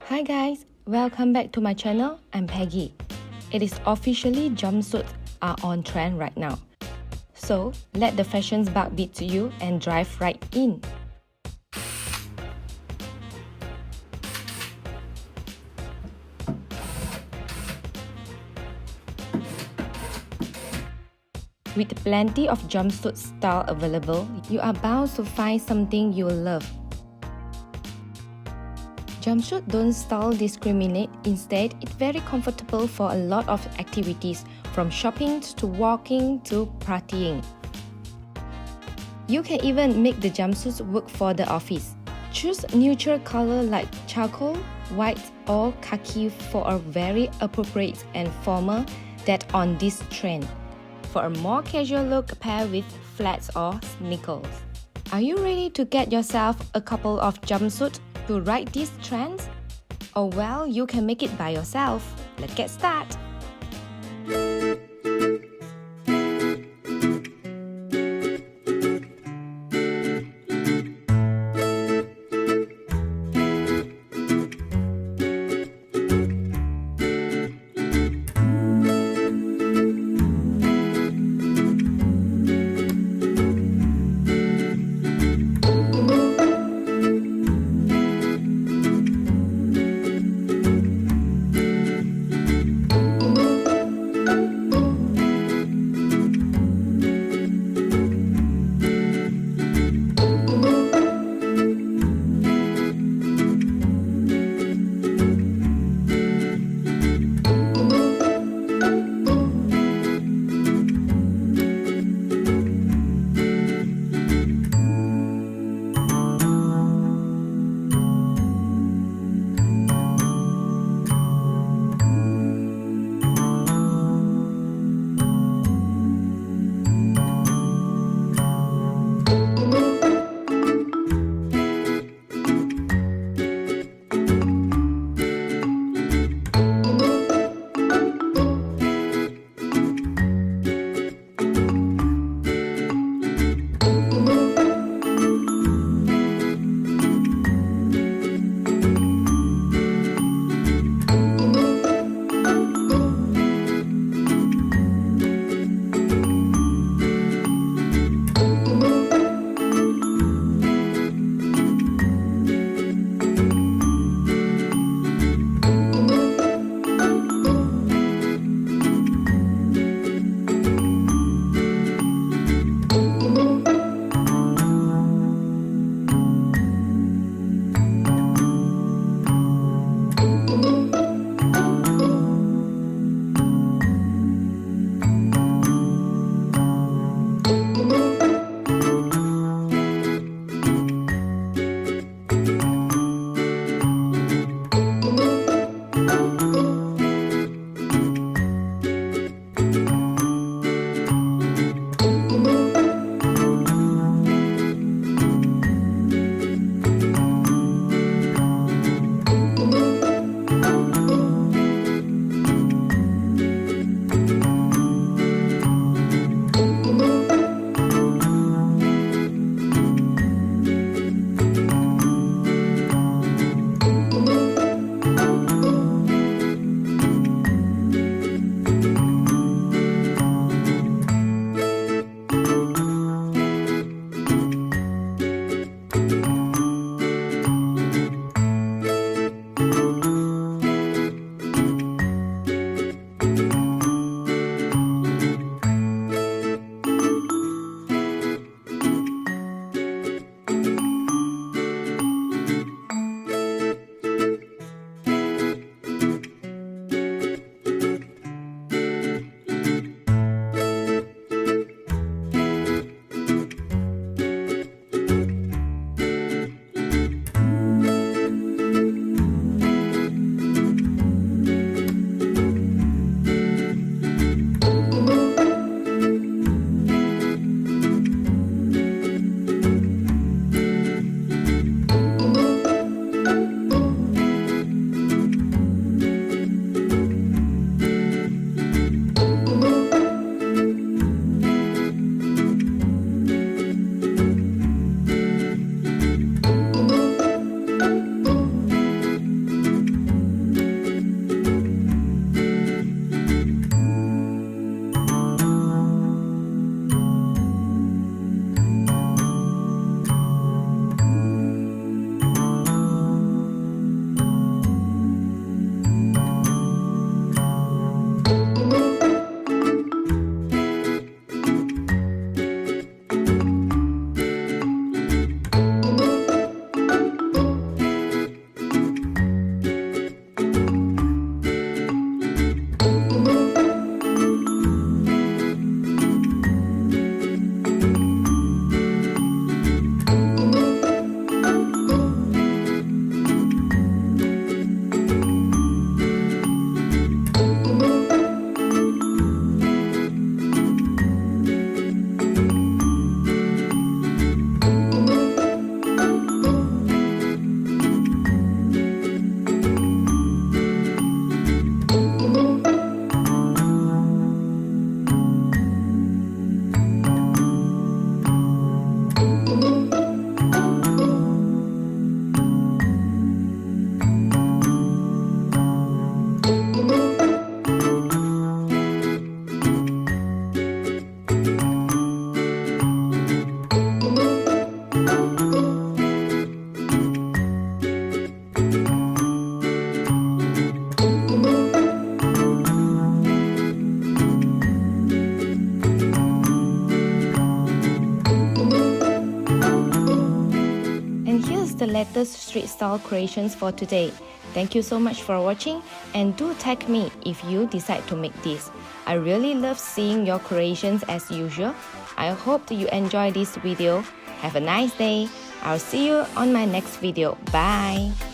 Hi guys, welcome back to my channel. I'm Peggy. It is officially jumpsuits are on trend right now. So let the fashions bug beat to you and dive right in. With plenty of jumpsuit style available, you are bound to find something you will love. Jumpsuit don't style discriminate, instead it's very comfortable for a lot of activities from shopping to walking to partying. You can even make the jumpsuits work for the office. Choose neutral color like charcoal, white or khaki for a very appropriate and formal that on this trend. For a more casual look, pair with flats or sneakers. Are you ready to get yourself a couple of jumpsuits to ride these trends? Or well, you can make it by yourself. Let's get started. street style creations for today. Thank you so much for watching, and do tag me if you decide to make this. I really love seeing your creations as usual. I hope you enjoy this video. Have a nice day. I'll see you on my next video. Bye.